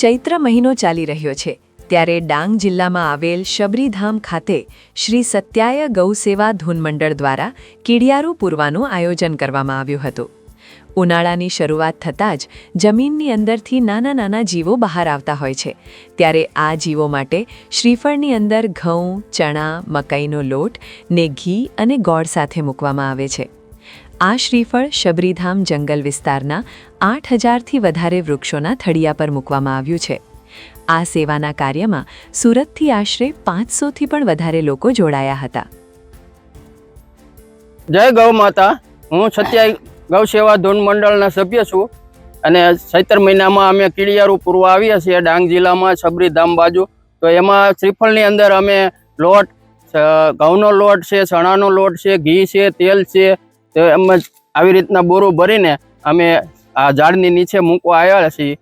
ચૈત્ર મહિનો ચાલી રહ્યો છે ત્યારે ડાંગ જિલ્લામાં આવેલ શબરીધામ ખાતે શ્રી સત્યાય ગૌસેવા ધૂન મંડળ દ્વારા કીડિયારું પૂરવાનું આયોજન કરવામાં આવ્યું હતું। ઉનાળાની શરૂઆત થતાં જ જમીનની અંદરથી નાના નાના જીવો બહાર આવતા હોય છે, ત્યારે આ જીવો માટે શ્રીફળની અંદર ઘઉં, ચણા, મકાઈનો લોટ ને ઘી અને ગોળ સાથે મૂકવામાં આવે છે। આ શ્રીફળ શબરીધામ જંગલ વિસ્તારના 8000થી વધારે વૃક્ષોના થડિયા પર મૂકવામાં આવ્યું છે। આ સેવાના કાર્યમાં સુરતથી આશરે 500થી પણ વધારે લોકો જોડાયા હતા। જય ગૌ માતા। હું સત્યાય ગૌસેવા ધૂન મંડળના સભ્ય છું અને ચૈત્ર મહિનામાં અમે કીડિયારું પૂરવા આવ્યા છીએ ડાંગ જિલ્લામાં શબરીધામ બાજુ। તો એમાં શ્રીફળની અંદર અમે લોટ, ઘઉંનો લોટ છે, ચણાનો લોટ છે, ઘી છે, તેલ છે, તો એમ જ આવી રીતના બોરું ભરીને અમે આ ઝાડની નીચે મૂકવા આવ્યા છીએ।